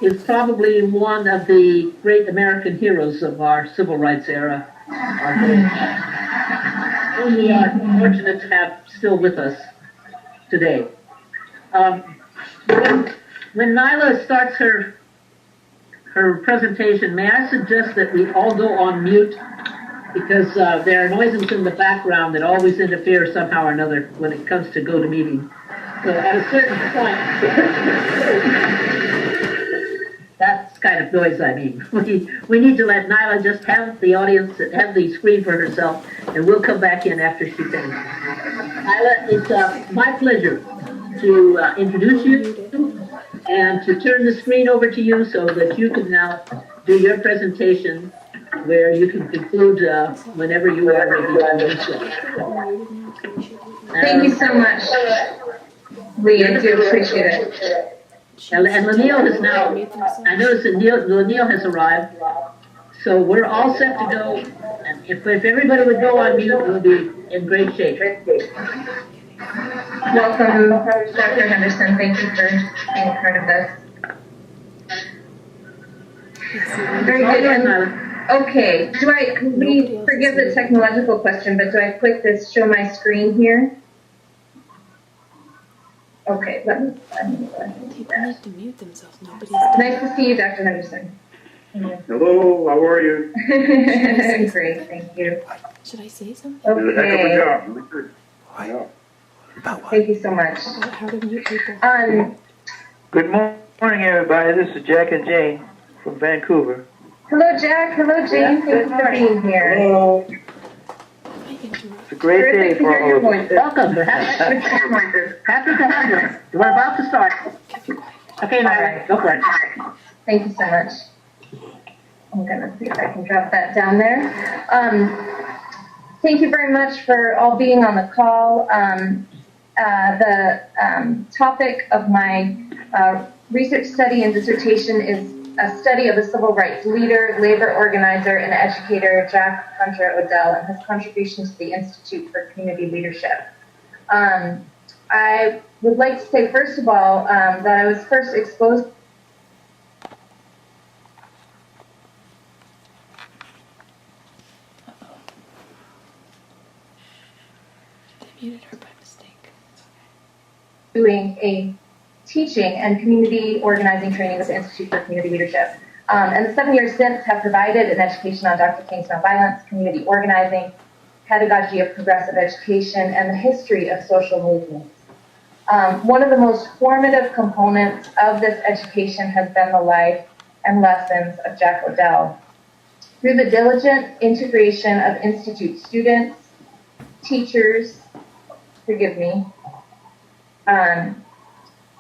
is probably one of the great American heroes of our civil rights era, whom we are fortunate to have still with us today. When Nyla starts her presentation, may I suggest that we all go on mute, because there are noises in the background that always interfere somehow or another when it comes to GoToMeeting. So at a certain point, that's kind of noise I mean. We need to let Nyla just have the audience, have the screen for herself, and we'll come back in after she finishes. Nyla, it's my pleasure to introduce you and to turn the screen over to you so that you can now do your presentation, where you can conclude whenever you are ready to do so. Thank you so much, Lee. I do appreciate it. And Lanil has now, I noticed that Lanil has arrived, so we're all set to go. And if everybody would go on mute, we'll be in great shape. Welcome, Dr. Henderson. Thank you for being part of this. Very good. Okay, we forgive the technological question, but do I click this show my screen here? Okay, let me do that. Need to mute themselves. Nobody's Nice to see you, Dr. Henderson. Hello, how are you? Great, thank you. Should I say something? You did a heck of a Okay, job. Really good. Yeah. thank you so much. How to mute people? Good morning, everybody. This is Jack and Jane from Vancouver. Hello, Jack. Hello, Jane. Thank you for being here. Hello. It's a great day Terrific to for hear all your of us. voices. Welcome. Happy to have you. We're about to start. Okay, Nyla, go for it. Thank you so much. I'm gonna see if I can drop that down there. Thank you very much for all being on the call. The topic of my research study and dissertation is a study of the civil rights leader, labor organizer, and educator Jack Hunter Odell and his contributions to the Institute for Community Leadership. I would like to say, first of all, that I was first exposed They muted her by mistake. doing a teaching and community organizing training with the Institute for Community Leadership. And the 7 years since have provided an education on Dr. King's nonviolence, community organizing, pedagogy of progressive education, and the history of social movements. One of the most formative components of this education has been the life and lessons of Jack Odell. Through the diligent integration of Institute students, teachers,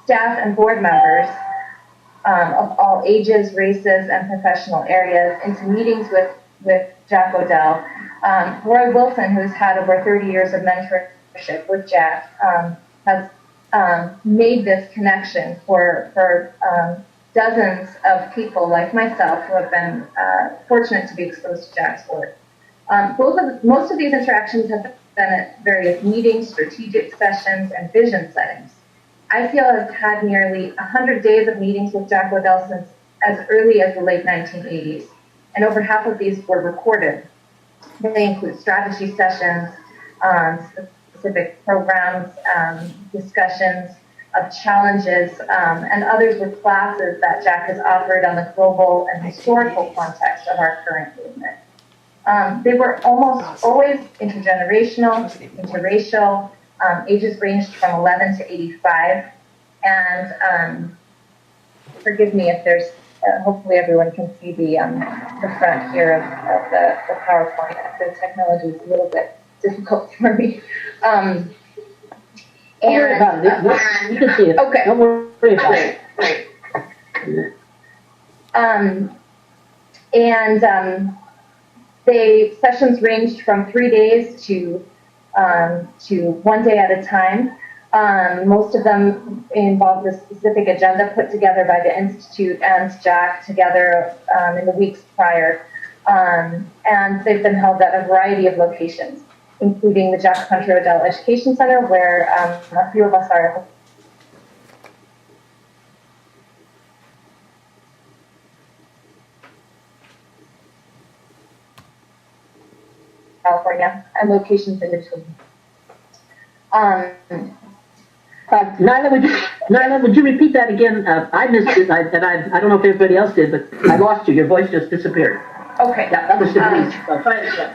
staff and board members of all ages, races, and professional areas into meetings with Jack Odell. Roy Wilson, who's had over 30 years of mentorship with Jack, has made this connection for dozens of people like myself who have been fortunate to be exposed to Jack's work. Most of these interactions have been at various meetings, strategic sessions, and vision settings. ICL has had nearly 100 days of meetings with Jack Odell since as early as the late 1980s, and over half of these were recorded. They include strategy sessions, specific programs, discussions of challenges, and others with classes that Jack has offered on the global and historical context of our current movement. They were almost always intergenerational, interracial, ages ranged from 11 to 85, and forgive me if there's, hopefully everyone can see the front here of the PowerPoint. The technology is a little bit difficult for me. Don't worry about it. You can see it. Okay. Don't worry about it. The sessions ranged from 3 days to 1 day at a time. Most of them involved a specific agenda put together by the Institute and Jack together in the weeks prior. And they've been held at a variety of locations, including the Jack Hunter Odell Education Center, where a few of us are California, and locations in between. Nyla, would you repeat that again? I missed it, and I don't know if everybody else did, but I lost you. Your voice just disappeared. Okay. Yeah, that was Denise. Try it again.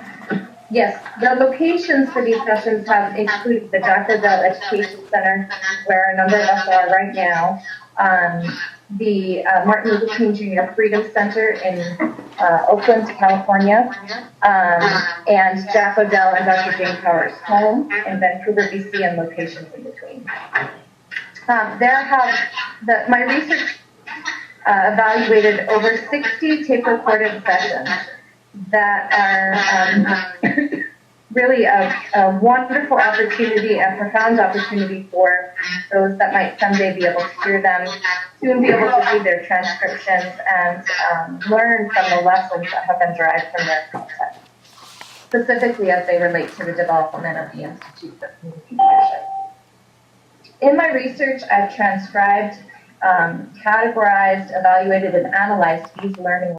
Yes, the locations for these sessions have included the Dr. Bell Education Center, where a number of us are right now, the Martin Luther King Jr. Freedom Center in Oakland, California, and Jack Odell and Dr. Jane Powers' home in Vancouver, BC, and locations in between. My research evaluated over 60 tape-recorded sessions that are really a wonderful opportunity, a profound opportunity for those that might someday be able to hear them, soon be able to see their transcriptions and learn from the lessons that have been derived from their content, specifically as they relate to the development of the Institute for Community Leadership. In my research, I've transcribed, categorized, evaluated, and analyzed these learning